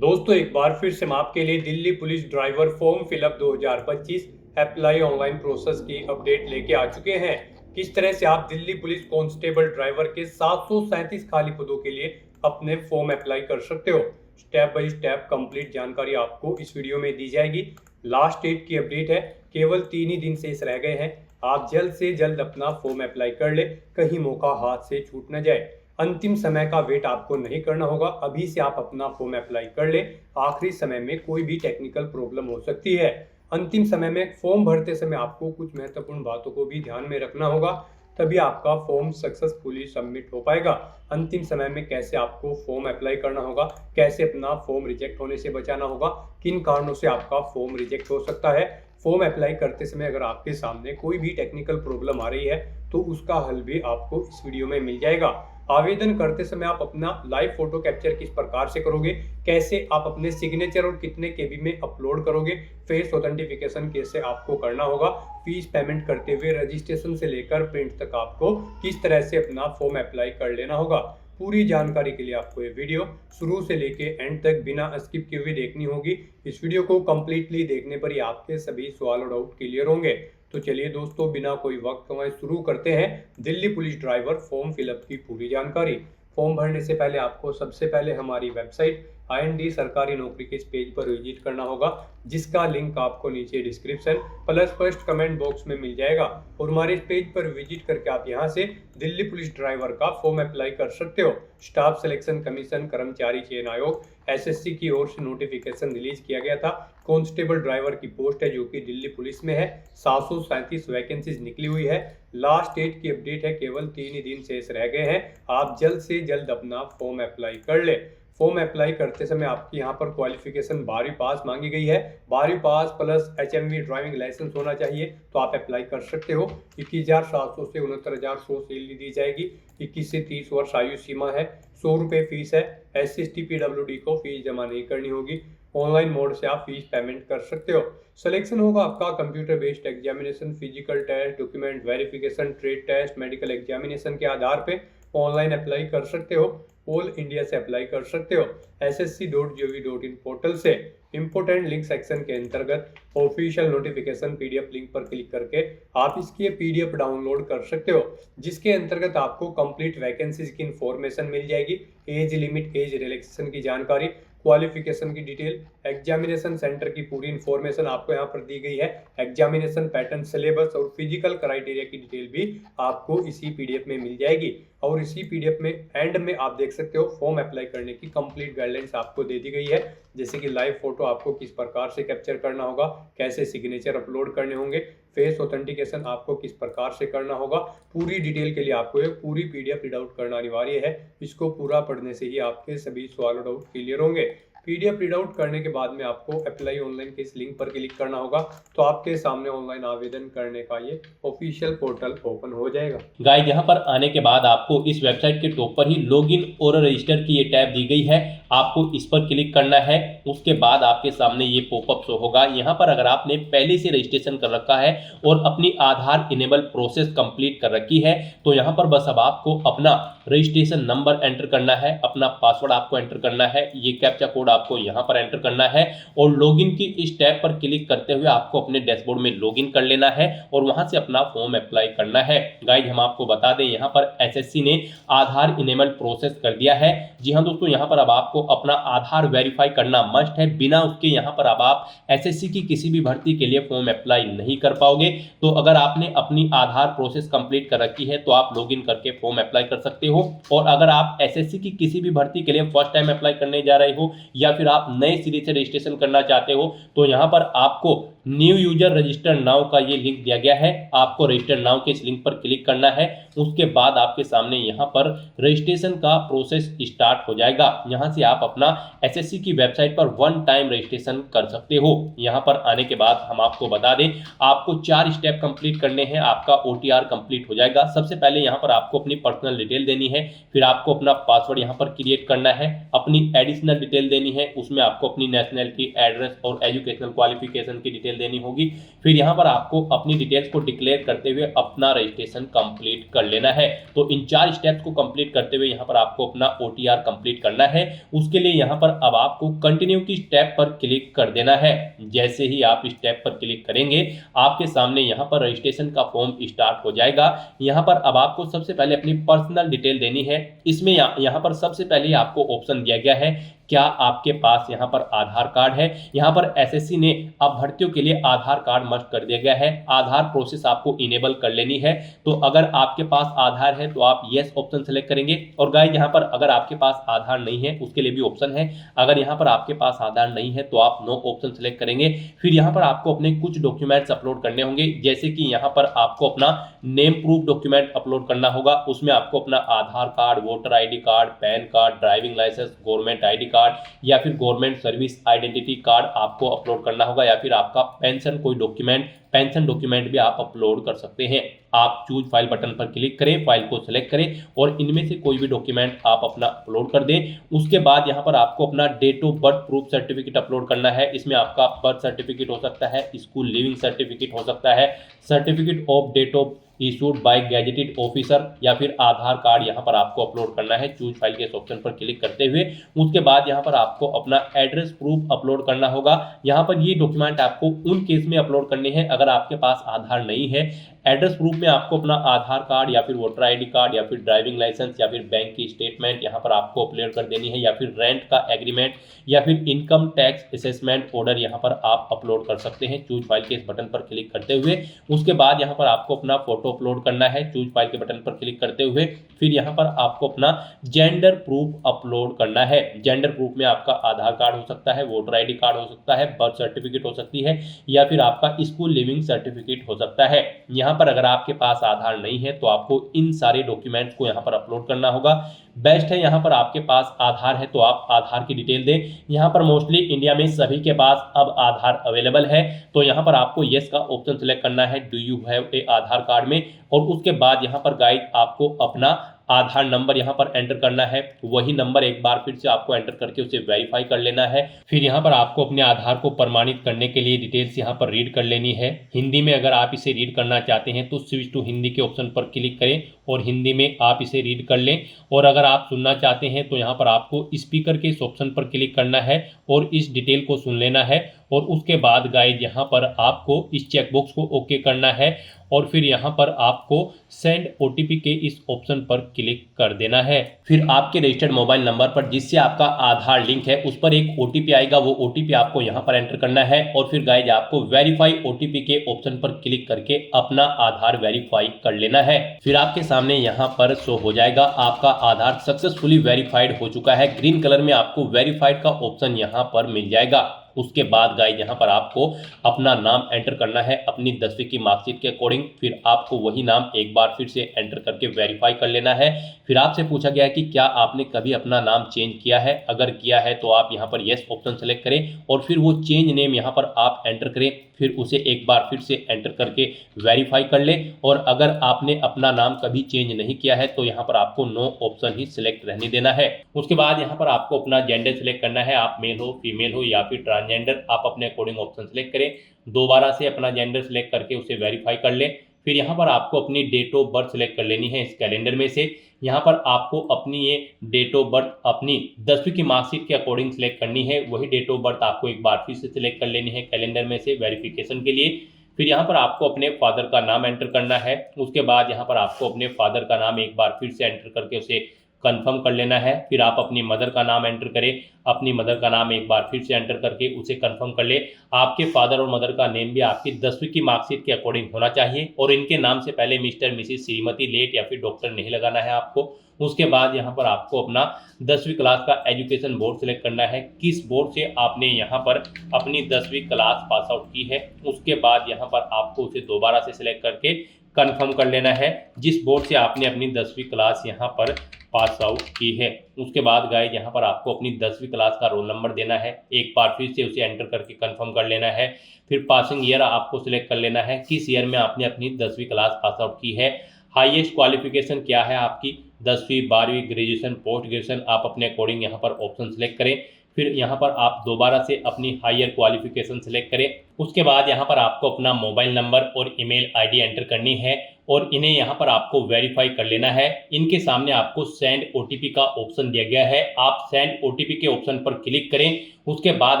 दोस्तों एक बार फिर से हम आपके लिए Delhi police driver form fill up 2025 apply online process की अपडेट लेके आ चुके हैं। किस तरह से आप दिल्ली पुलिस कांस्टेबल ड्राइवर के 737 खाली पदों के लिए अपने फॉर्म अप्लाई कर सकते हो। स्टेप बाय स्टेप कंप्लीट जानकारी आपको इस वीडियो में दी जाएगी। लास्ट डेट की अपडेट है, केवल 3 ही दिन शेष रह गए हैं। आप जल्द से जल्द अपना फॉर्म अप्लाई कर ले, कहीं मौका हाथ से छूट न जाए। अंतिम समय का वेट आपको नहीं करना होगा, अभी से आप अपना फॉर्म अप्लाई कर ले। आखिरी समय में कोई भी टेक्निकल प्रॉब्लम हो सकती है। अंतिम समय में फॉर्म भरते समय आपको कुछ महत्वपूर्ण बातों को भी ध्यान में रखना होगा, तभी आपका फॉर्म सक्सेसफुली सबमिट हो पाएगा। अंतिम समय में कैसे आपको फॉर्म अप्लाई करना होगा, कैसे अपना फॉर्म रिजेक्ट होने से बचाना होगा, किन कारणों से आपका फॉर्म रिजेक्ट हो सकता है। फॉर्म अप्लाई करते समय अगर आपके सामने कोई भी टेक्निकल प्रॉब्लम आ रही है तो उसका हल भी आपको इस वीडियो में मिल जाएगा। आवेदन करते समय आप अपना लाइव फोटो कैप्चर किस प्रकार से करोगे, कैसे आप अपने सिग्नेचर और कितने केबी में अपलोड करोगे, फेस ऑथेंटिफिकेशन कैसे आपको करना होगा, फीस पेमेंट करते हुए रजिस्ट्रेशन से लेकर प्रिंट तक आपको किस तरह से अपना फॉर्म अप्लाई कर लेना होगा। पूरी जानकारी के लिए आपको ये वीडियो शुरू से लेके एंड तक बिना स्किप किए हुए देखनी होगी। इस वीडियो को कंप्लीटली देखने पर ही आपके सभी सवाल और डाउट क्लियर होंगे। तो चलिए दोस्तों, बिना कोई वक्त गंवाए शुरू करते हैं Delhi police driver form fill up की पूरी जानकारी। फॉर्म भरने से पहले आपको सबसे पहले हमारी वेबसाइट IND सरकारी नौकरी के इस पेज पर विजिट करना होगा, जिसका लिंक आपको नीचे description plus first comment box में मिल जाएगा। और हमारे इस पेज पर विजिट करके आप यहां से दिल्ली पुलिस ड्राइवर का फॉर्म अप्लाई कर सकते हो। स्टाफ सिलेक्शन कमीशन कर्मचारी चयन आयोग SSC की ओर से नोटिफिकेशन रिलीज किया गया था। कांस्टेबल ड्राइवर की पोस्ट है जो कि दिल्ली पुलिस में है। 737 वैकेंसीज निकली हुई है। लास्ट डेट की अपडेट है, केवल 3 ही दिन शेष रह गए हैं। आप जल्द से जल्द अपना फॉर्म अप्लाई कर ले। फॉर्म अप्लाई करते समय आपकी यहाँ पर क्वालिफिकेशन 12वीं पास मांगी गई है। 12वीं पास प्लस HMV ड्राइविंग लाइसेंस होना चाहिए, तो आप अप्लाई कर सकते हो। 21,700 से 69,100 सैलरी दी जाएगी। 21 से 30 वर्ष आयु सीमा है। 100 रुपये फीस है। SC/ST PWD को फीस जमा नहीं करनी होगी। ऑनलाइन मोड से आप फीस पेमेंट कर सकते हो। सिलेक्शन होगा आपका computer based examination, physical test, document verification, trade test, medical examination के आधार पे ऑनलाइन अप्लाई कर सकते हो। ऑल इंडिया से अप्लाई कर सकते हो। ssc.gov.in पोर्टल से इंपोर्टेंट लिंक सेक्शन के अंतर्गत ऑफिशियल नोटिफिकेशन PDF लिंक पर क्लिक करके आप इसकी PDF डाउनलोड कर सकते हो, जिसके अंतर्गत आपको कंप्लीट वैकेंसीज की इंफॉर्मेशन मिल जाएगी। एज लिमिट, एज रिलैक्सेशन की जानकारी, क्वालिफिकेशन की डिटेल, एग्जामिनेशन सेंटर की पूरी इंफॉर्मेशन आपको यहाँ पर दी गई है। एग्जामिनेशन पैटर्न, सिलेबस और फिजिकल क्राइटेरिया की डिटेल भी आपको इसी PDF में मिल जाएगी। और इसी PDF में एंड में आप देख सकते हो फॉर्म अप्लाई करने की कंप्लीट गाइडलाइंस आपको दे दी गई है, जैसे कि लाइव फोटो आपको किस प्रकार से कैप्चर करना होगा, कैसे सिग्नेचर अपलोड करने होंगे, फेस ऑथेंटिकेशन आपको किस प्रकार से करना होगा। पूरी डिटेल के लिए आपको एक पूरी PDF रीड आउट करना अनिवार्य है। इसको पूरा पढ़ने से ही आपके सभी सवाल और डाउट क्लियर होंगे। PDF रीड आउट करने के बाद में आपको अप्लाई ऑनलाइन के इस लिंक पर क्लिक करना होगा, तो आपके सामने ऑनलाइन आवेदन करने का ये ऑफिशियल पोर्टल ओपन हो जाएगा। गाइस, यहाँ पर आने के बाद आपको इस वेबसाइट के टॉप पर ही लॉगिन और रजिस्टर की ये टैब दी गई है। आपको इस पर क्लिक करना है। उसके बाद आपके सामने ये पॉपअप शो होगा। यहाँ पर अगर आपने पहले से रजिस्ट्रेशन कर रखा है और अपनी आधार इनेबल प्रोसेस कंप्लीट कर रखी है, तो यहाँ पर बस अब आपको अपना रजिस्ट्रेशन नंबर एंटर करना है, अपना पासवर्ड आपको एंटर करना है, ये कैप्चा कोड आपको यहाँ पर एंटर करना है और लॉगिन की इस टैब पर क्लिक करते हुए आपको अपने डैशबोर्ड में लॉगिन कर लेना है और वहां से अपना फॉर्म अप्लाई करना है। गाइस, हम आपको बता दें यहाँ पर SSC ने आधार इनेबल प्रोसेस कर दिया है। जी हाँ दोस्तों, यहाँ पर अब आपको अपना आधार वेरीफाई करना मस्ट है। बिना उसके यहाँ पर अब आप SSC की किसी भी भर्ती के लिए फॉर्म अप्लाई नहीं कर पाओगे। तो अगर आपने अपनी आधार प्रोसेस कंप्लीट कर रखी है तो आप लॉगिन करके फॉर्म अप्लाई कर सकते हो। और अगर आप SSC की किसी भी भर्ती के लिए फर्स्ट टाइम अप्लाई करने जा रहे हो या फिर आप नए सिरे से रजिस्ट्रेशन करना चाहते हो, तो यहाँ पर आपको न्यू यूजर रजिस्टर नाउ का ये लिंक दिया गया है। आपको रजिस्टर नाउ के इस लिंक पर क्लिक करना है। उसके बाद आपके सामने यहाँ पर रजिस्ट्रेशन का प्रोसेस स्टार्ट हो जाएगा। यहाँ से आप अपना SSC की वेबसाइट पर वन टाइम रजिस्ट्रेशन कर सकते हो। यहाँ पर आने के बाद हम आपको बता दें, आपको 4 स्टेप कंप्लीट करने हैं, आपका OTR कंप्लीट हो जाएगा। सबसे पहले यहाँ पर आपको अपनी पर्सनल डिटेल देनी है, फिर आपको अपना पासवर्ड यहाँ पर क्रिएट करना है, अपनी एडिशनल डिटेल देनी है, उसमें आपको अपनी नेशनलिटी, एड्रेस और एजुकेशनल क्वालिफिकेशन की डिटेल डिटेल देनी होगी। फिर यहाँ पर आपको अपनी डिटेल्स को डिक्लेयर करते हुए अपना रजिस्ट्रेशन कंप्लीट कर लेना है। तो इन 4 स्टेप्स को कंप्लीट करते हुए यहाँ पर आपको अपना OTR कंप्लीट करना है। उसके लिए यहाँ पर अब आपको कंटिन्यू की स्टेप पर क्लिक कर देना है। जैसे ही आप स्टेप पर क्लिक करेंगे आपके सामने यहाँ पर रजिस्ट्रेशन का फॉर्म स्टार्ट हो जाएगा। यहाँ पर अब आपको सबसे पहले अपनी पर्सनल डिटेल देनी है। इसमें यहाँ पर सबसे पहले आपको ऑप्शन दिया गया है, क्या आपके पास यहाँ पर आधार कार्ड है। यहाँ पर SSC ने अब भर्तियों के लिए आधार कार्ड मस्ट कर दिया गया है। आधार प्रोसेस आपको इनेबल कर लेनी है। तो अगर आपके पास आधार है तो आप येस ऑप्शन सेलेक्ट करेंगे। और गाइस यहाँ पर अगर आपके पास आधार नहीं है उसके लिए भी ऑप्शन है। अगर यहाँ पर आपके पास आधार नहीं है तो आप नो ऑप्शन सेलेक्ट करेंगे। फिर यहाँ पर आपको अपने कुछ डॉक्यूमेंट्स अपलोड करने होंगे, जैसे कि यहाँ पर आपको अपना नेम प्रूफ डॉक्यूमेंट अपलोड करना होगा। उसमें आपको अपना Aadhaar card, voter ID card, PAN card, driving licence, government ID card या फिर गवर्नमेंट सर्विस आइडेंटिटी कार्ड आपको अपलोड करना होगा, या फिर आपका पेंशन कोई डॉक्यूमेंट, पेंशन डॉक्यूमेंट भी आप अपलोड कर सकते हैं। आप चूज फाइल बटन पर क्लिक करें, फाइल को सिलेक्ट करें और इनमें से कोई भी डॉक्यूमेंट आप अपना अपलोड कर दें। उसके बाद यहाँ पर आपको अपना date of birth proof certificate upload करना है। इसमें आपका बर्थ सर्टिफिकेट हो सकता है, स्कूल लिविंग सर्टिफिकेट हो सकता है, certificate of date of issued by gazetted officer, या फिर आधार कार्ड यहाँ पर आपको अपलोड करना है। चूज फाइल के इस ऑप्शन पर क्लिक करते हुए उसके बाद यहाँ पर आपको अपना एड्रेस प्रूफ अपलोड करना होगा। यहाँ पर ये डॉक्यूमेंट आपको उन केस में अपलोड करने हैं अगर आपके पास आधार नहीं है। एड्रेस प्रूफ में आपको अपना आधार कार्ड या फिर वोटर ID कार्ड या फिर ड्राइविंग लाइसेंस या फिर बैंक की स्टेटमेंट यहाँ पर आपको अपलोड कर देनी है, या फिर रेंट का एग्रीमेंट या फिर इनकम टैक्स असेसमेंट ऑर्डर यहाँ पर आप अपलोड कर सकते हैं। चूज फाइल के इस बटन पर क्लिक करते हुए उसके बाद यहाँ पर आपको अपना फोटो अपलोड करना है। चूज फाइल के बटन पर क्लिक करते हुए फिर यहाँ पर आपको अपना जेंडर प्रूफ अपलोड करना है। जेंडर प्रूफ में आपका आधार कार्ड हो सकता है, वोटर ID कार्ड हो सकता है, बर्थ सर्टिफिकेट हो सकती है, या फिर आपका स्कूल लिविंग सर्टिफिकेट हो सकता है। यहाँ पर अगर आपके पास आधार नहीं है तो आपको इन सारे डॉक्यूमेंट्स को यहाँ पर अपलोड करना होगा। बेस्ट है यहाँ पर आपके पास आधार है तो आप आधार की डिटेल दें। यहाँ पर मोस्टली इंडिया में सभी के पास अब आधार अवेलेबल है, तो यहाँ पर आपको येस का ऑप्शन सेलेक्ट करना है, do you have a Aadhaar card में। और उसके बाद यहाँ पर गाइड आपको अपना आधार नंबर यहाँ पर एंटर करना है। वही नंबर एक बार फिर से आपको एंटर करके उसे वेरीफाई कर लेना है। फिर यहाँ पर आपको अपने आधार को प्रमाणित करने के लिए डिटेल्स यहाँ पर रीड कर लेनी है। हिंदी में अगर आप इसे रीड करना चाहते हैं तो स्विच टू हिंदी के ऑप्शन पर क्लिक करें और हिंदी में आप इसे रीड कर लें। और अगर आप सुनना चाहते हैं तो यहाँ पर आपको स्पीकर के इस ऑप्शन पर क्लिक करना है और इस डिटेल को सुन लेना है। और उसके बाद गाइड यहाँ पर आपको इस चेकबॉक्स को ओके करना है और फिर यहाँ पर आपको सेंड OTP के इस ऑप्शन पर क्लिक कर देना है। फिर आपके रजिस्टर्ड मोबाइल नंबर पर जिससे आपका आधार लिंक है उस पर एक OTP आएगा, वो OTP आपको यहाँ पर एंटर करना है। और फिर गाइज आपको वेरीफाई OTP के ऑप्शन पर क्लिक करके अपना आधार वेरीफाई कर लेना है। फिर आपके सामने यहाँ पर शो हो जाएगा आपका आधार सक्सेसफुली वेरीफाइड हो चुका है। ग्रीन कलर में आपको वेरीफाइड का ऑप्शन यहाँ पर मिल जाएगा। उसके बाद गाइज यहाँ पर आपको अपना नाम एंटर करना है अपनी 10वीं की मार्कशीट के अकॉर्डिंग। फिर आपको वही नाम एक बार फिर से एंटर करके वेरीफाई कर लेना है। फिर आपसे पूछा गया है कि क्या आपने कभी अपना नाम चेंज किया है। अगर किया है तो आप यहाँ पर येस ऑप्शन सेलेक्ट करें और फिर वो चेंज नेम यहाँ पर आप एंटर करें। फिर उसे एक बार फिर से एंटर करके वेरीफाई कर लें। और अगर आपने अपना नाम कभी चेंज नहीं किया है तो यहाँ पर आपको नो ऑप्शन ही सिलेक्ट रहने देना है। उसके बाद यहाँ पर आपको अपना जेंडर सिलेक्ट करना है, आप मेल हो, फीमेल हो या फिर ट्रांसजेंडर, आप अपने अकॉर्डिंग ऑप्शन सेलेक्ट करें। दोबारा से अपना जेंडर सेलेक्ट करके उसे वेरीफाई कर लें। फिर यहाँ पर आपको अपनी डेट ऑफ बर्थ सेलेक्ट कर लेनी है इस कैलेंडर में से। यहाँ पर आपको अपनी ये डेट ऑफ बर्थ अपनी 10वीं की मार्कशीट के अकॉर्डिंग सेलेक्ट करनी है। वही डेट ऑफ बर्थ आपको एक बार फिर से सिलेक्ट कर लेनी है कैलेंडर में से वेरिफिकेशन के लिए। फिर यहाँ पर आपको अपने फादर का नाम एंटर करना है। उसके बाद यहाँ पर आपको अपने फादर का नाम एक बार फिर से एंटर करके उसे कंफर्म कर लेना है। फिर आप अपनी मदर का नाम एंटर करें, अपनी मदर का नाम एक बार फिर से एंटर करके उसे कंफर्म कर ले। आपके फादर और मदर का नेम भी आपकी 10वीं की मार्कशीट के अकॉर्डिंग होना चाहिए और इनके नाम से पहले मिस्टर, मिसिस, श्रीमती, लेट या फिर डॉक्टर नहीं लगाना है आपको। उसके बाद यहाँ पर आपको अपना 10वीं क्लास का एजुकेशन बोर्ड सेलेक्ट करना है, किस बोर्ड से आपने यहाँ पर अपनी 10वीं क्लास पास आउट की है। उसके बाद यहाँ पर आपको उसे दोबारा से सिलेक्ट करके कंफर्म कर लेना है जिस बोर्ड से आपने अपनी 10वीं क्लास यहाँ पर पास आउट की है। उसके बाद गाइस यहाँ पर आपको अपनी 10वीं क्लास का रोल नंबर देना है, एक बार फिर से उसे एंटर करके कंफर्म कर लेना है। फिर पासिंग ईयर आपको सिलेक्ट कर लेना है, किस ईयर में आपने अपनी 10वीं क्लास पास आउट की है। हाईएस्ट क्वालिफिकेशन क्या है आपकी, 10वीं, 12वीं, ग्रेजुएशन, पोस्ट ग्रेजुएशन, आप अपने अकॉर्डिंग यहाँ पर ऑप्शन सेलेक्ट करें। फिर यहाँ पर आप दोबारा से अपनी हायर क्वालिफिकेशन सेलेक्ट करें। उसके बाद यहाँ पर आपको अपना मोबाइल नंबर और ईमेल आईडी एंटर करनी है और इन्हें यहाँ पर आपको वेरीफाई कर लेना है। इनके सामने आपको सेंड ओटीपी का ऑप्शन दिया गया है, आप सेंड ओटीपी के ऑप्शन पर क्लिक करें। उसके बाद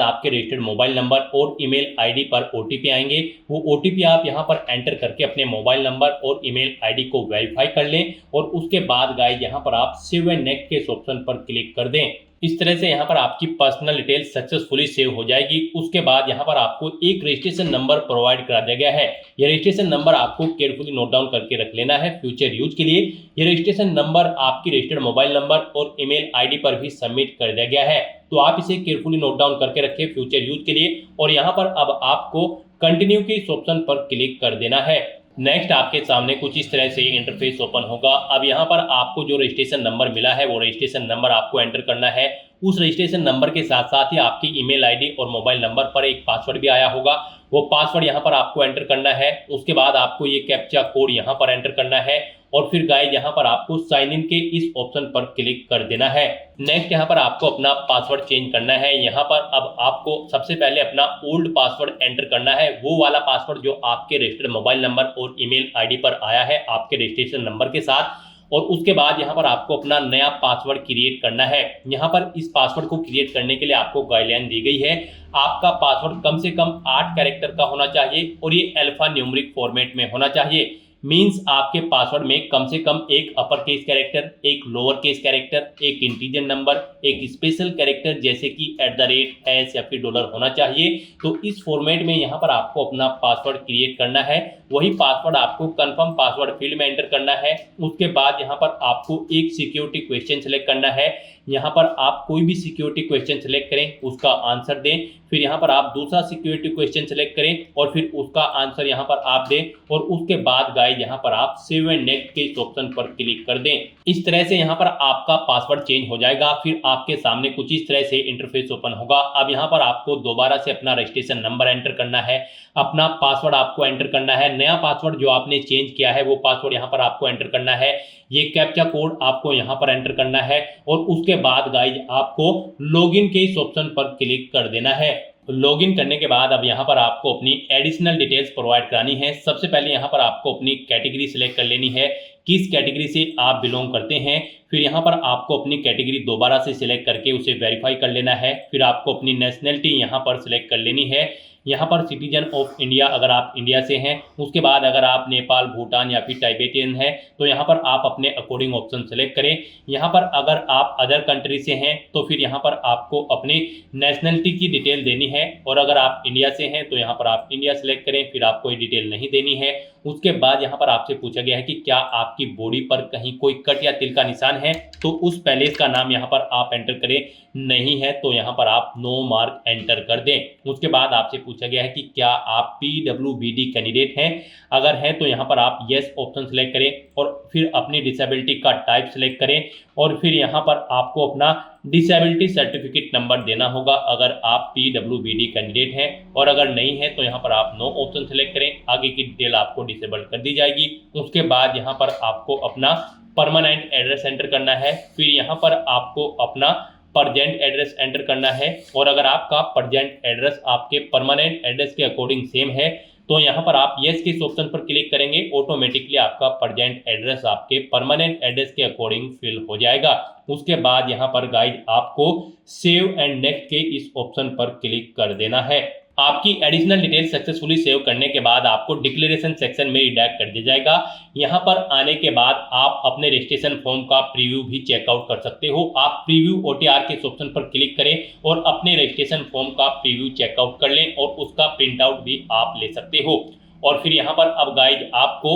आपके रजिस्टर्ड मोबाइल नंबर और ईमेल आईडी पर ओटीपी आएंगे। वो ओटीपी आप यहाँ पर एंटर करके अपने मोबाइल नंबर और ईमेल आईडी को वेरीफाई कर लें और उसके बाद गाइस यहाँ पर आप सेव एंड नेक्स्ट के इस ऑप्शन पर क्लिक कर दें। इस तरह से यहाँ पर आपकी पर्सनल डिटेल सक्सेसफुली सेव हो जाएगी। उसके बाद यहाँ पर आपको एक रजिस्ट्रेशन नंबर प्रोवाइड करा दिया गया है। यह रजिस्ट्रेशन नंबर आपको केयरफुली नोट डाउन करके रख लेना है फ्यूचर यूज के लिए। यह रजिस्ट्रेशन नंबर आपकी रजिस्टर्ड मोबाइल नंबर और ईमेल आईडी पर भी सबमिट कर दिया गया है, तो आप इसे केयरफुली नोट डाउन करके रखें फ्यूचर यूज के लिए। और यहाँ पर अब आपको कंटिन्यू के इस ऑप्शन पर क्लिक कर देना है। नेक्स्ट आपके सामने कुछ इस तरह से इंटरफेस ओपन होगा। अब यहाँ पर आपको जो रजिस्ट्रेशन नंबर मिला है वो रजिस्ट्रेशन नंबर आपको एंटर करना है। उस रजिस्ट्रेशन नंबर के साथ साथ ही आपकी ईमेल आईडी और मोबाइल नंबर पर एक पासवर्ड भी आया होगा, वो पासवर्ड यहाँ पर आपको एंटर करना है। उसके बाद आपको ये कैप्चा कोड यहाँ पर एंटर करना है और फिर गाइस यहाँ पर आपको साइन इन के इस ऑप्शन पर क्लिक कर देना है। नेक्स्ट यहाँ पर आपको अपना पासवर्ड चेंज करना है। यहाँ पर अब आपको सबसे पहले अपना ओल्ड पासवर्ड एंटर करना है, वो वाला पासवर्ड जो आपके रजिस्टर्ड मोबाइल नंबर और ईमेल आईडी पर आया है आपके रजिस्ट्रेशन नंबर के साथ। और उसके बाद यहाँ पर आपको अपना नया पासवर्ड क्रिएट करना है। यहाँ पर इस पासवर्ड को क्रिएट करने के लिए आपको गाइडलाइन दी गई है। आपका पासवर्ड कम से कम 8 कैरेक्टर का होना चाहिए और ये अल्फा न्यूमेरिक फॉर्मेट में होना चाहिए। मींस आपके पासवर्ड में कम से कम एक अपर केस कैरेक्टर, एक लोअर केस कैरेक्टर, एक इंटीजर नंबर, एक स्पेशल कैरेक्टर जैसे कि @ या फिर $, होना चाहिए। तो इस फॉर्मेट में यहाँ पर आपको अपना पासवर्ड क्रिएट करना है। वही पासवर्ड आपको कंफर्म पासवर्ड फील्ड में एंटर करना है। उसके बाद यहाँ पर आपको एक सिक्योरिटी क्वेश्चन सेलेक्ट करना है। यहाँ पर आप कोई भी सिक्योरिटी क्वेश्चन सेलेक्ट करें, उसका आंसर दें। फिर यहाँ पर आप दूसरा सिक्योरिटी क्वेश्चन सेलेक्ट करें और फिर उसका आंसर यहाँ पर आप दें और उसके बाद गाइस यहाँ पर आप सेव एंड नेक्स्ट के इस ऑप्शन पर क्लिक कर दें। इस तरह से यहाँ पर आपका पासवर्ड चेंज हो जाएगा। फिर आपके सामने कुछ इस तरह से इंटरफेस ओपन होगा। अब यहाँ पर आपको दोबारा से अपना रजिस्ट्रेशन नंबर एंटर करना है, अपना पासवर्ड आपको एंटर करना है। नया पासवर्ड जो आपने चेंज किया है वो पासवर्ड यहाँ पर आपको एंटर करना है। ये कैप्चा कोड आपको यहाँ पर एंटर करना है और उसके बाद गाइस आपको लॉगिन के इस ऑप्शन पर क्लिक कर देना है। लॉगिन करने के बाद अब यहाँ पर आपको अपनी एडिशनल डिटेल्स प्रोवाइड करानी है। सबसे पहले यहाँ पर आपको अपनी कैटेगरी सिलेक्ट कर लेनी है, किस कैटेगरी से आप बिलोंग करते हैं। फिर यहाँ पर आपको अपनी कैटेगरी दोबारा से सिलेक्ट करके उसे वेरीफाई कर लेना है। फिर आपको अपनी नेशनलिटी यहाँ पर सिलेक्ट कर लेनी है। यहाँ पर सिटीजन ऑफ इंडिया अगर आप इंडिया से हैं। उसके बाद अगर आप नेपाल, भूटान या फिर टाइबेटियन हैं तो यहाँ पर आप अपने अकॉर्डिंग ऑप्शन सेलेक्ट करें। यहाँ पर अगर आप अदर कंट्री से हैं तो फिर यहाँ पर आपको अपनी नेशनलिटी की डिटेल देनी है और अगर आप इंडिया से हैं तो यहाँ पर आप इंडिया सेलेक्ट करें, फिर आपको ये डिटेल नहीं देनी है। उसके बाद यहाँ पर आपसे पूछा गया है कि क्या आपकी बॉडी पर कहीं कोई कट या तिल का निशान है, तो उस पैलेस का नाम यहाँ पर आप एंटर करें। नहीं है तो यहाँ पर आप नो मार्क एंटर कर दें। उसके बाद आपसे पूछा गया है कि क्या आप PWBD कैंडिडेट हैं, अगर हैं तो यहाँ पर आप येस ऑप्शन सेलेक्ट करें और फिर अपनी डिसेबिलिटी का टाइप सेलेक्ट करें और फिर यहाँ पर आपको अपना डिसेबिलिटी सर्टिफिकेट नंबर देना होगा अगर आप PWBD कैंडिडेट हैं और अगर नहीं है तो यहाँ पर आप नो ऑप्शन सेलेक्ट करें। आगे की डिटेल आपको डिसेबल कर दी जाएगी। उसके बाद यहाँ पर आपको अपना परमानेंट एड्रेस एंटर करना है। फिर यहाँ पर आपको अपना परजेंट एड्रेस एंटर करना है और अगर आपका परजेंट एड्रेस आपके परमानेंट एड्रेस के अकॉर्डिंग सेम है तो यहाँ पर आप येस के इस ऑप्शन पर क्लिक करेंगे। ऑटोमेटिकली आपका परजेंट एड्रेस आपके परमानेंट एड्रेस के अकॉर्डिंग फिल हो जाएगा। उसके बाद यहाँ पर गाइस आपको सेव एंड नेक्स्ट के इस ऑप्शन पर क्लिक कर देना है। आपकी एडिशनल डिटेल सक्सेसफुली सेव करने के बाद आपको डिक्लेरेशन सेक्शन में रिडायरेक्ट कर दिया जाएगा। यहाँ पर आने के बाद आप अपने रजिस्ट्रेशन फॉर्म का प्रीव्यू भी चेकआउट कर सकते हो। आप प्रीव्यू OTR के इस ऑप्शन पर क्लिक करें और अपने रजिस्ट्रेशन फॉर्म का प्रीव्यू चेकआउट कर लें और उसका प्रिंट आउट भी आप ले सकते हो। और फिर यहाँ पर अब गाइज आपको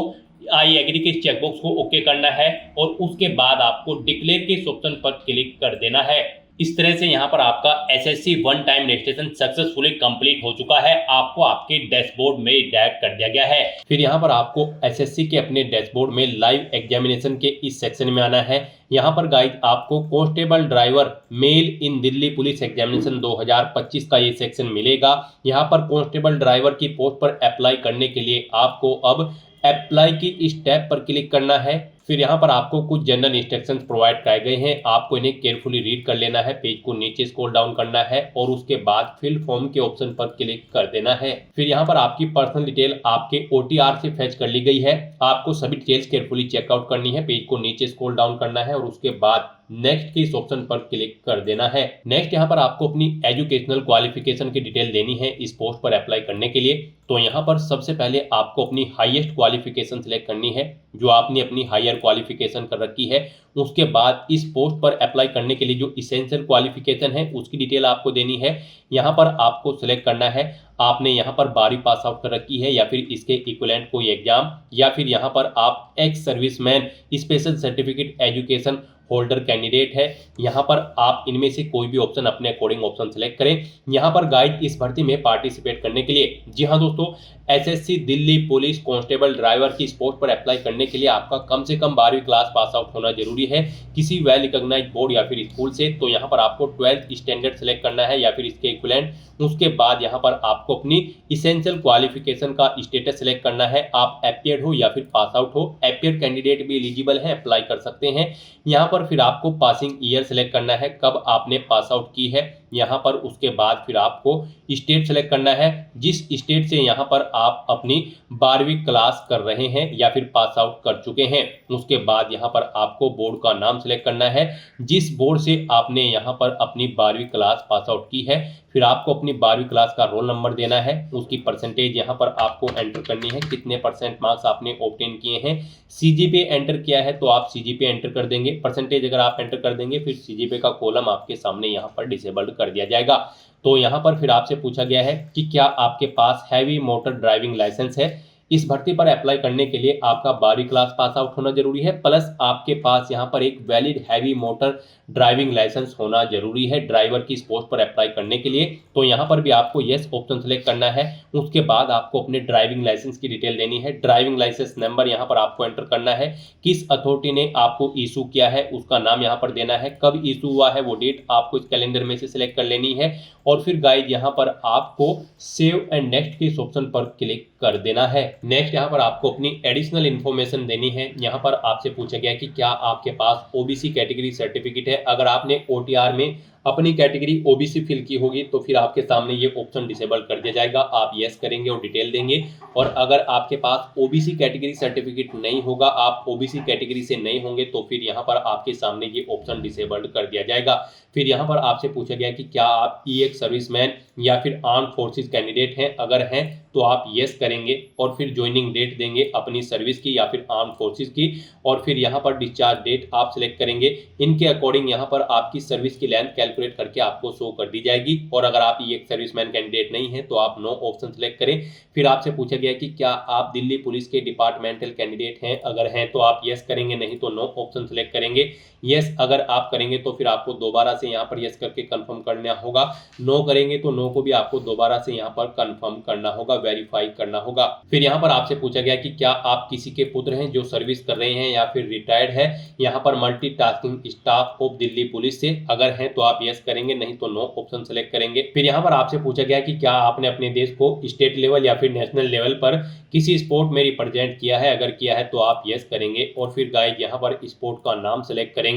आई एग्री के चेकबॉक्स को ओके करना है और उसके बाद आपको डिक्लेयर के इस ऑप्शन पर क्लिक कर देना है। इस तरह से यहाँ पर आपका SSC one time registration successfully complete हो चुका है। आपको आपके डैशबोर्ड में डायरेक्ट कर दिया गया है। फिर यहाँ पर आपको SSC के अपने डैशबोर्ड में लाइव एग्जामिनेशन के इस सेक्शन में आना है। यहाँ पर गाइड आपको कांस्टेबल ड्राइवर मेल इन दिल्ली पुलिस एग्जामिनेशन 2025 का ये सेक्शन मिलेगा। यहाँ पर कांस्टेबल ड्राइवर की पोस्ट पर अप्लाई करने के लिए आपको अब अप्लाई की इस टैब पर क्लिक करना है। फिर यहाँ पर आपको कुछ जनरल इंस्ट्रक्शंस प्रोवाइड कराए गए हैं, आपको इन्हें केयरफुली रीड कर लेना है। पेज को नीचे स्क्रॉल डाउन करना है और उसके बाद फिल फॉर्म के ऑप्शन पर क्लिक कर देना है। फिर यहाँ पर आपकी पर्सनल डिटेल आपके OTR से फेच कर ली गई है, आपको सभी डिटेल्स केयरफुली चेकआउट करनी है। पेज को नीचे स्क्रॉल डाउन करना है और उसके बाद नेक्स्ट के इस ऑप्शन पर क्लिक कर देना है। नेक्स्ट यहाँ पर आपको अपनी एजुकेशनल क्वालिफिकेशन की डिटेल देनी है इस पोस्ट पर अप्लाई करने के लिए। तो यहाँ पर सबसे पहले आपको अपनी हाईएस्ट क्वालिफिकेशन सिलेक्ट करनी है, जो आपने अपनी हायर क्वालिफिकेशन कर रखी है। उसके बाद इस पोस्ट पर अप्लाई करने के लिए जो इसेंशियल क्वालिफिकेशन है उसकी डिटेल आपको देनी है। यहाँ पर आपको सिलेक्ट करना है आपने यहाँ पर 12वीं पास आउट कर रखी है या फिर इसके इक्विवेलेंट कोई एग्जाम, या फिर यहाँ पर आप ex serviceman special certificate education holder candidate है। यहाँ पर आप इनमें से कोई भी ऑप्शन अपने अकॉर्डिंग ऑप्शन सेलेक्ट करें। यहाँ पर गाइड इस भर्ती में पार्टिसिपेट करने के लिए, जी हाँ दोस्तों, SSC Delhi police constable driver की पोस्ट पर अप्लाई करने के लिए आपका कम से कम 12वीं क्लास पास आउट होना जरूरी है किसी वेल रिकॉग्नाइज्ड बोर्ड या फिर स्कूल से। तो यहाँ पर आपको 12th स्टैंडर्ड सेलेक्ट करना है या फिर इसके इक्विवेलेंट। उसके बाद यहाँ पर आपको अपनी इसेंशियल क्वालिफिकेशन का स्टेटस सेलेक्ट करना है, आप एपियर्ड हो या फिर पास आउट हो। एपियर्ड कैंडिडेट भी एलिजिबल है, अप्लाई कर सकते हैं। यहाँ पर फिर आपको पासिंग ईयर सेलेक्ट करना है, कब आपने पास आउट की है। यहाँ पर उसके बाद फिर आपको स्टेट सेलेक्ट करना है, जिस स्टेट से यहाँ पर आप अपनी 12वीं क्लास कर रहे हैं या फिर पास आउट कर चुके हैं। उसके बाद यहाँ पर आपको बोर्ड का नाम सेलेक्ट करना है, जिस बोर्ड से आपने यहाँ पर अपनी 12वीं क्लास पास आउट की है। फिर आपको अपनी 12वीं क्लास का रोल नंबर देना है, उसकी परसेंटेज यहाँ पर आपको एंटर करनी है, कितने % मार्क्स आपने ऑब्टेन किए हैं। CGPA एंटर किया है तो आप CGPA एंटर कर देंगे। परसेंटेज अगर आप एंटर कर देंगे फिर CGPA का कॉलम आपके सामने यहाँ पर डिसेबल्ड कर दिया जाएगा। तो यहाँ पर फिर आपसे पूछा गया है कि क्या आपके पास हैवी मोटर ड्राइविंग लाइसेंस है। इस भर्ती पर अप्लाई करने के लिए आपका 12वीं क्लास पास आउट होना जरूरी है, प्लस आपके पास यहाँ पर एक valid heavy motor driving licence होना जरूरी है ड्राइवर की इस पोस्ट पर अप्लाई करने के लिए। तो यहाँ पर भी आपको यस ऑप्शन सेलेक्ट करना है। उसके बाद आपको अपने ड्राइविंग लाइसेंस की डिटेल देनी है। ड्राइविंग लाइसेंस नंबर यहाँ पर आपको एंटर करना है, किस अथॉरिटी ने आपको इशू किया है उसका नाम यहाँ पर देना है, कब इशू हुआ है वो डेट आपको इस कैलेंडर में से सिलेक्ट कर लेनी है। और फिर गाइड यहाँ पर आपको सेव एंड नेक्स्ट के इस ऑप्शन पर क्लिक कर देना है। नेक्स्ट यहाँ पर आपको अपनी एडिशनल इन्फॉर्मेशन देनी है। यहाँ पर आपसे पूछा गया कि क्या आपके पास OBC कैटेगरी सर्टिफिकेट है। अगर आपने OTR में अपनी कैटेगरी OBC फिल की होगी तो फिर आपके सामने ये ऑप्शन डिसेबल कर दिया जाएगा, आप यस करेंगे और डिटेल देंगे। और अगर आपके पास OBC कैटेगरी सर्टिफिकेट नहीं होगा, आप OBC कैटेगरी से नहीं होंगे, तो फिर यहाँ पर आपके सामने ये ऑप्शन डिसेबल्ड कर दिया जाएगा। फिर यहाँ पर आपसे पूछा गया कि क्या आप EX सर्विसमैन या फिर आर्म फोर्सेस कैंडिडेट हैं। अगर हैं तो आप यस करेंगे और फिर ज्वाइनिंग डेट देंगे अपनी सर्विस की या फिर आर्म फोर्सेस की, और फिर यहाँ पर डिस्चार्ज डेट आप सिलेक्ट करेंगे। इनके अकॉर्डिंग यहाँ पर आपकी सर्विस की लेंथ कैलकुलेट करके आपको शो कर दी जाएगी। और अगर आप एक सर्विसमैन कैंडिडेट नहीं है तो आप नो ऑप्शन सेलेक्ट करें। फिर आपसे पूछा गया कि क्या आप दिल्ली पुलिस के डिपार्टमेंटल कैंडिडेट हैं। अगर हैं तो आप यस करेंगे, नहीं तो नो ऑप्शन सेलेक्ट करेंगे। यस अगर आप करेंगे तो फिर आपको दोबारा से यहाँ पर यस करके कंफर्म करना होगा। नो करेंगे तो नो को भी आपको दोबारा से यहाँ पर कंफर्म करना होगा, वेरीफाई करना होगा। फिर यहाँ पर आपसे पूछा गया कि क्या आप किसी के पुत्र हैं जो सर्विस कर रहे हैं या फिर रिटायर्ड है यहाँ पर multitasking staff of Delhi police से। अगर हैं तो आप यस करेंगे, नहीं तो नो ऑप्शन सेलेक्ट करेंगे। फिर यहाँ पर आपसे पूछा गया कि क्या आपने अपने देश को स्टेट लेवल या फिर नेशनल लेवल पर किसी स्पोर्ट में रिप्रेजेंट किया है। अगर किया है तो आप यस करेंगे और फिर गाइड यहाँ पर स्पोर्ट का नाम सेलेक्ट करेंगे,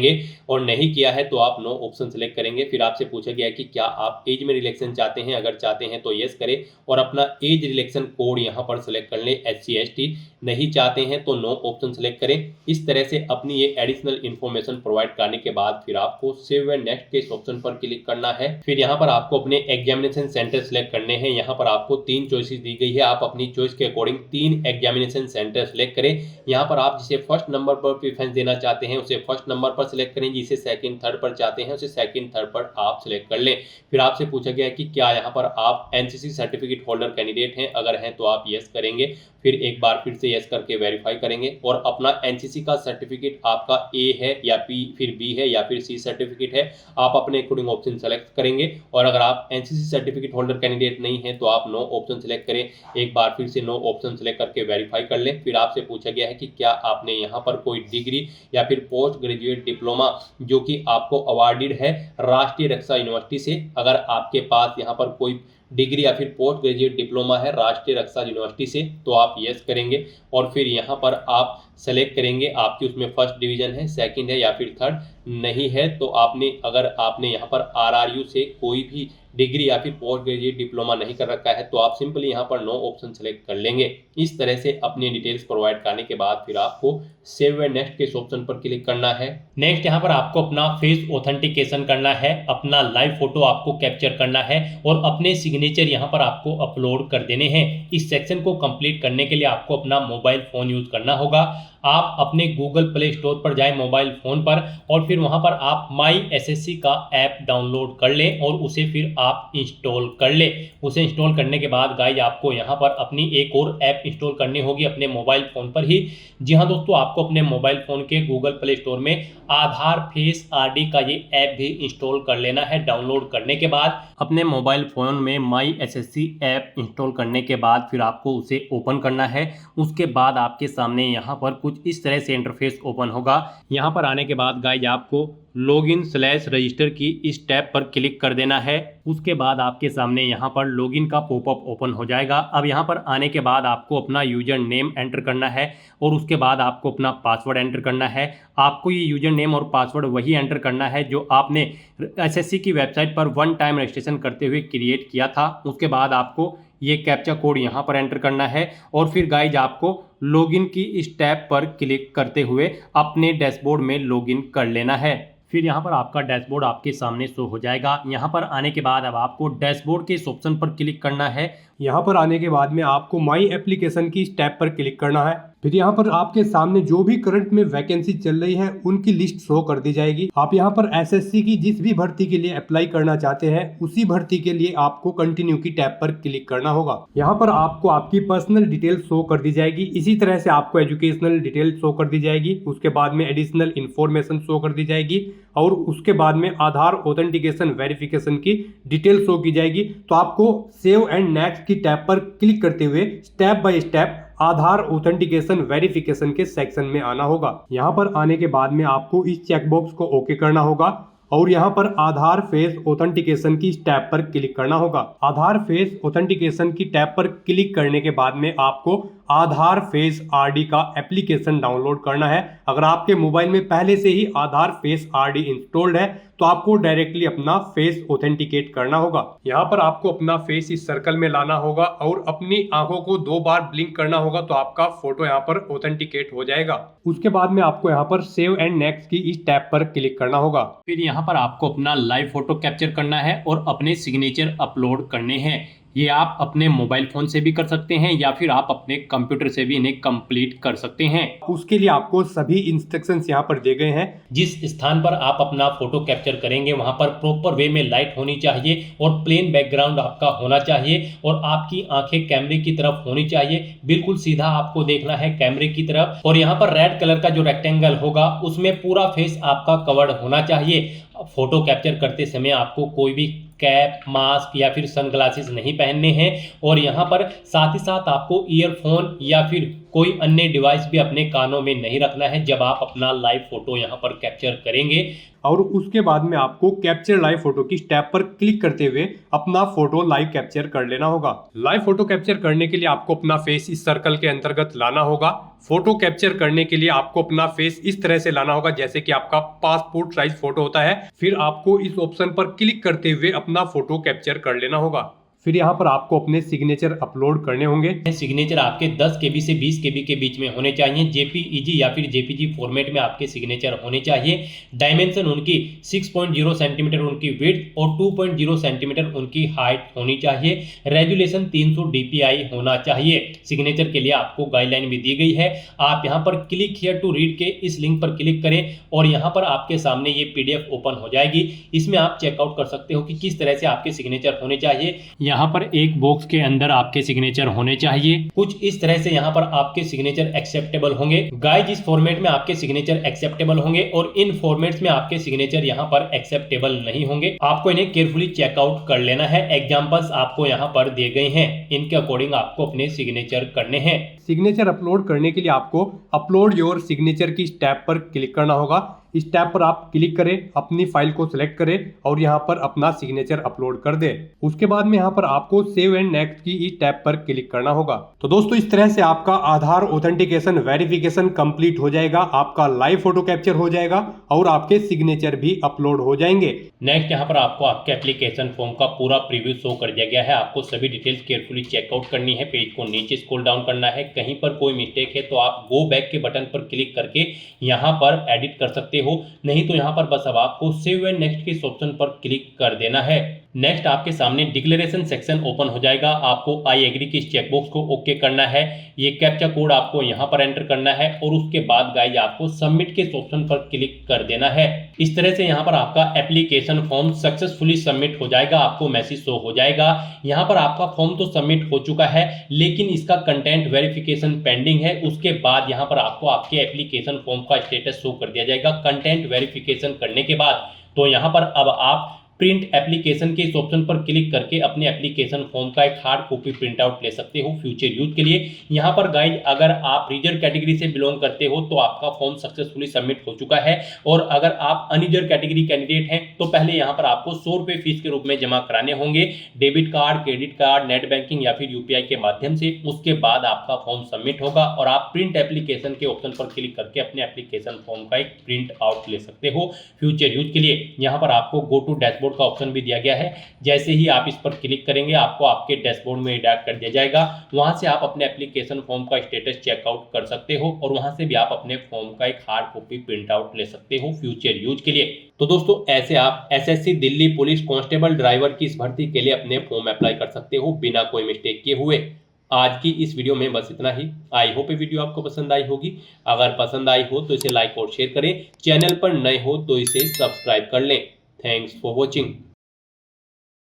और नहीं किया है तो आप नो ऑप्शन सेलेक्ट करेंगे। फिर आपसे पूछा गया कि क्या आप एज में रिलेक्शन चाहते हैं। अगर चाहते हैं तो यस करें और अपना एज रिलेक्शन कोड यहाँ पर सेलेक्ट कर लें, SC/ST। नहीं चाहते हैं तो नो ऑप्शन सेलेक्ट करें। इस तरह से अपनी ये एडिशनल इन्फॉर्मेशन प्रोवाइड करने के बाद फिर आपको सेव एंड नेक्स्ट के इस ऑप्शन पर क्लिक करना है। फिर यहाँ पर आपको अपने एग्जामिनेशन सेंटर सेलेक्ट करने हैं। यहाँ पर आपको 3 चॉइसेस दी गई है, आप अपनी चॉइस के अकॉर्डिंग 3 एग्जामिनेशन सेंटर सेलेक्ट करें। यहाँ पर आप जिसे फर्स्ट नंबर पर प्रेफरेंस देना चाहते हैं उसे फर्स्ट नंबर पर सिलेक्ट करें, जिसे सेकंड थर्ड पर चाहते हैं उसे सेकंड थर्ड पर आप सिलेक्ट कर लें। फिर आपसे पूछा गया कि क्या यहाँ पर आप NCC सर्टिफिकेट होल्डर कैंडिडेट हैं। अगर हैं तो आप यस करेंगे। फिर एक बार फिर से यस करके वेरीफाई करेंगे और अपना NCC का सर्टिफिकेट आपका A है या P फिर B है या फिर C सर्टिफिकेट है, आप अपने अकॉर्डिंग ऑप्शन सेलेक्ट करेंगे। और अगर आप NCC सर्टिफिकेट होल्डर कैंडिडेट नहीं है तो आप नो ऑप्शन सेलेक्ट करें। एक बार फिर से नो ऑप्शन सेलेक्ट करके वेरीफाई कर लें। फिर आपसे पूछा गया है कि क्या आपने यहाँ पर कोई डिग्री या फिर पोस्ट ग्रेजुएट डिप्लोमा जो कि आपको अवार्डेड है राष्ट्रीय रक्षा यूनिवर्सिटी से। अगर आपके पास यहाँ पर कोई डिग्री या फिर पोस्ट ग्रेजुएट डिप्लोमा है राष्ट्रीय रक्षा यूनिवर्सिटी से तो आप यस करेंगे और फिर यहाँ पर आप सेलेक्ट करेंगे आपकी उसमें फर्स्ट डिवीज़न है, सेकंड है या फिर थर्ड नहीं है तो अगर आपने यहाँ पर आरआरयू से कोई भी डिग्री या फिर पोस्ट ग्रेजुएट डिप्लोमा नहीं कर रखा है तो आप सिंपली यहाँ पर नो ऑप्शन सेलेक्ट कर लेंगे। इस तरह से अपनी डिटेल्स प्रोवाइड करने के बाद फिर आपको सेव एंड नेक्स्ट के इस ऑप्शन पर क्लिक करना है। नेक्स्ट यहाँ पर आपको अपना फेस ऑथेंटिकेशन करना है, अपना लाइव फोटो आपको कैप्चर करना है और अपने सिग्नेचर यहाँ पर आपको अपलोड कर देने हैं। इस सेक्शन को कंप्लीट करने के लिए आपको अपना मोबाइल फोन यूज करना होगा। आप अपने गूगल प्ले स्टोर पर जाएं मोबाइल फोन पर और फिर वहां पर आप माई एसएससी का ऐप डाउनलोड कर लें और उसे फिर आप इंस्टॉल कर लें। उसे इंस्टॉल करने के बाद गाइस आपको यहां पर अपनी एक और ऐप इंस्टॉल करनी होगी अपने मोबाइल फोन पर ही। जी हाँ दोस्तों, आपको अपने मोबाइल फोन के गूगल प्ले स्टोर में आधार फेस आरडी का ये ऐप भी इंस्टॉल कर लेना है। डाउनलोड करने के बाद अपने मोबाइल फोन में माई एसएससी ऐप इंस्टॉल करने के बाद फिर आपको उसे ओपन करना है। उसके बाद आपके सामने यहाँ पर कुछ इस तरह से इंटरफेस ओपन होगा। यहाँ पर आने के बाद गाइस आपको लॉगिन/रजिस्टर की इस टैब पर क्लिक कर देना है। उसके बाद आपके सामने यहाँ पर लॉगिन का पॉपअप ओपन हो जाएगा। अब यहाँ पर आने के बाद आपको अपना यूजर नेम एंटर करना है और उसके बाद आपको अपना पासवर्ड एंटर करना है। आपको ये यूजर नेम और पासवर्ड वही एंटर करना है जो आपने एसएससी की वेबसाइट पर वन टाइम रजिस्ट्रेशन करते हुए क्रिएट किया था। उसके बाद आपको ये कैप्चा कोड यहाँ पर एंटर करना है और फिर गाइज आपको लॉगिन की इस टैब पर क्लिक करते हुए अपने डैशबोर्ड में लॉगिन कर लेना है। फिर यहाँ पर आपका डैशबोर्ड आपके सामने शो हो जाएगा। यहाँ पर आने के बाद अब आपको डैशबोर्ड के इस ऑप्शन पर क्लिक करना है। यहाँ पर आने के बाद में आपको माई एप्लीकेशन की इस टैब पर क्लिक करना है। फिर यहाँ पर आपके सामने जो भी करंट में वैकेंसी चल रही है उनकी लिस्ट शो कर दी जाएगी। आप यहाँ पर एसएससी की जिस भी भर्ती के लिए अप्लाई करना चाहते हैं उसी भर्ती के लिए आपको कंटिन्यू की टैब पर क्लिक करना होगा। यहाँ पर आपको आपकी पर्सनल डिटेल शो कर दी जाएगी। इसी तरह से आपको एजुकेशनल डिटेल शो कर दी जाएगी। उसके बाद में एडिशनल इंफॉर्मेशन शो कर दी जाएगी और उसके बाद में आधार ऑथेंटिकेशन वेरिफिकेशन की डिटेल शो की जाएगी। तो आपको सेव एंड नेक्स्ट की टैब पर क्लिक करते हुए step by step Aadhaar authentication verification के सेक्शन में आना होगा। यहाँ पर आने के बाद में आपको इस चेकबॉक्स को ओके करना होगा और यहाँ पर आधार फेस ऑथेंटिकेशन की टैब पर क्लिक करना होगा। आधार फेस ऑथेंटिकेशन की टैब पर क्लिक करने के बाद में आपको आधार फेस आरडी का एप्लीकेशन डाउनलोड करना है। अगर आपके मोबाइल में पहले से ही आधार फेस आरडी इंस्टॉल्ड है तो आपको डायरेक्टली अपना फेस ऑथेंटिकेट करना होगा। यहाँ पर आपको अपना फेस इस सर्कल में लाना होगा और अपनी आंखों को 2 बार ब्लिंक करना होगा तो आपका फोटो यहाँ पर ऑथेंटिकेट हो जाएगा। उसके बाद में आपको यहाँ पर सेव एंड नेक्स्ट की इस टैब पर क्लिक करना होगा। फिर यहाँ पर आपको अपना लाइव फोटो कैप्चर करना है और अपने सिग्नेचर अपलोड करने हैं। ये आप अपने मोबाइल फोन से भी कर सकते हैं या फिर आप अपने कंप्यूटर से भी इन्हें कंप्लीट कर सकते हैं। उसके लिए आपको सभी इंस्ट्रक्शंस यहाँ पर दिए गए हैं। जिस स्थान पर आप अपना फोटो कैप्चर करेंगे वहां पर प्रॉपर वे में लाइट होनी चाहिए और प्लेन बैकग्राउंड आपका होना चाहिए और आपकी आंखें कैमरे की तरफ होनी चाहिए। बिल्कुल सीधा आपको देखना है कैमरे की तरफ और यहाँ पर रेड कलर का जो रेक्टेंगल होगा उसमें पूरा फेस आपका कवर्ड होना चाहिए। फोटो कैप्चर करते समय आपको कोई भी कैप, मास्क या फिर सनग्लासेस नहीं पहनने हैं और यहाँ पर साथ ही साथ आपको ईयरफोन या फिर कोई अन्य डिवाइस भी अपने कानों में नहीं रखना है जब आप अपना लाइव फोटो यहाँ पर कैप्चर करेंगे। और उसके बाद में आपको कैप्चर लाइव फोटो की टैब पर क्लिक करते हुए अपना फोटो लाइव कैप्चर कर लेना होगा। लाइव फोटो कैप्चर करने के लिए आपको अपना फेस इस सर्कल के अंतर्गत लाना होगा। फोटो कैप्चर करने के लिए आपको अपना फेस इस तरह से लाना होगा जैसे कि आपका पासपोर्ट साइज फोटो होता है। फिर आपको इस ऑप्शन पर क्लिक करते हुए अपना फोटो कैप्चर कर लेना होगा। फिर यहाँ पर आपको अपने सिग्नेचर अपलोड करने होंगे। सिग्नेचर आपके 10 KB से 20 KB के बीच में होने चाहिए। जेपीईजी या फिर जेपीजी फॉर्मेट में आपके सिग्नेचर होने चाहिए। डायमेंशन उनकी 6.0 सेंटीमीटर उनकी विड्थ और 2.0 सेंटीमीटर उनकी हाइट होनी चाहिए। रेजुलेशन 300 DPI होना चाहिए। सिग्नेचर के लिए आपको गाइडलाइन भी दी गई है। आप यहाँ पर क्लिक हियर टू रीड के इस लिंक पर क्लिक करें और यहाँ पर आपके सामने ये PDF ओपन हो जाएगी। इसमें आप चेकआउट कर सकते हो कि किस तरह से आपके सिग्नेचर होने चाहिए। यहाँ पर एक बॉक्स के अंदर आपके सिग्नेचर होने चाहिए। कुछ इस तरह से यहाँ पर आपके सिग्नेचर एक्सेप्टेबल होंगे। गाइस इस फॉर्मेट में आपके सिग्नेचर एक्सेप्टेबल होंगे और इन फॉर्मेट्स में आपके सिग्नेचर यहाँ पर एक्सेप्टेबल नहीं होंगे। आपको इन्हें केयरफुली चेकआउट कर लेना है। एग्जांपल्स आपको यहाँ पर दिए गए हैं, इनके अकॉर्डिंग आपको अपने सिग्नेचर करने हैं। सिग्नेचर अपलोड करने के लिए आपको अपलोड योर सिग्नेचर की टैब पर क्लिक करना होगा। इस टैब पर आप क्लिक करें, अपनी फाइल को सिलेक्ट करें और यहाँ पर अपना सिग्नेचर अपलोड कर दें। उसके बाद में यहाँ पर आपको सेव एंड नेक्स्ट की इस टैब पर क्लिक करना होगा। तो दोस्तों इस तरह से आपका आधार ऑथेंटिकेशन वेरिफिकेशन कंप्लीट हो जाएगा, आपका लाइव फोटो कैप्चर हो जाएगा और आपके सिग्नेचर भी अपलोड हो जाएंगे। नेक्स्ट यहाँ पर आपको आपके एप्लीकेशन फॉर्म का पूरा प्रीव्यू शो कर दिया गया है। आपको सभी डिटेल्स केयरफुली चेकआउट करनी है, पेज को नीचे स्क्रॉल डाउन करना है। कहीं पर कोई मिस्टेक है तो आप गो बैक के बटन पर क्लिक करके यहाँ पर एडिट कर सकते हो, नहीं तो यहाँ पर बस अब आपको सेव एंड नेक्स्ट के इस ऑप्शन पर क्लिक कर देना है। नेक्स्ट आपके सामने डिक्लेरेशन सेक्शन ओपन हो जाएगा। आपको आई एग्री की इस चेकबॉक्स को ओके करना है। ये कैप्चा कोड आपको यहाँ पर एंटर करना है और उसके बाद गाइज आपको सबमिट के इस ऑप्शन पर क्लिक कर देना है। इस तरह से यहाँ पर आपका एप्लीकेशन फॉर्म सक्सेसफुली सबमिट हो जाएगा। आपको मैसेज शो हो जाएगा यहाँ पर आपका फॉर्म तो सबमिट हो चुका है, लेकिन इसका कंटेंट वेरिफिकेशन पेंडिंग है। उसके बाद यहाँ पर आपको आपके एप्लीकेशन फॉर्म का स्टेटस शो कर दिया जाएगा कंटेंट वेरिफिकेशन करने के बाद। तो यहाँ पर अब आप प्रिंट एप्लीकेशन के इस ऑप्शन पर क्लिक करके अपने एप्लीकेशन फॉर्म का एक हार्ड कॉपी प्रिंट आउट ले सकते हो फ्यूचर यूज के लिए। यहाँ पर गाइज अगर आप रिजर्व कैटेगरी से बिलोंग करते हो तो आपका फॉर्म सक्सेसफुली सबमिट हो चुका है, और अगर आप अनरिजर्व कैटेगरी कैंडिडेट हैं तो पहले यहाँ पर आपको 100 रुपये फीस के रूप में जमा कराने होंगे, debit card, credit card, net banking या फिर यूपीआई के माध्यम से। उसके बाद आपका फॉर्म सबमिट होगा और आप प्रिंट एप्लीकेशन के ऑप्शन पर क्लिक करके अपने एप्लीकेशन फॉर्म का एक प्रिंट आउट ले सकते हो फ्यूचर यूज के लिए। यहाँ पर आपको गो टू डैशबोर्ड का ऑप्शन भी दिया गया है। जैसे ही आप इस पर क्लिक करेंगे आपको आपके डैशबोर्ड में डायरेक्ट कर दिया जाएगा। वहां से आप अपने एप्लीकेशन फॉर्म का स्टेटस चेकआउट कर सकते हो और वहां से भी आप अपने फॉर्म का एक हार्ड कॉपी प्रिंट आउट ले सकते हो फ्यूचर यूज के लिए। तो दोस्तों ऐसे आप SSC Delhi police constable driver की इस भर्ती के लिए अपने फॉर्म अप्लाई कर सकते हो बिना कोई मिस्टेक किए हुए। आज की इस वीडियो में बस इतना ही। आई होप ये वीडियो आपको पसंद आई होगी। अगर पसंद आई हो तो इसे लाइक और शेयर करें। चैनल पर नए हो तो इसे सब्सक्राइब कर लें। Thanks for watching.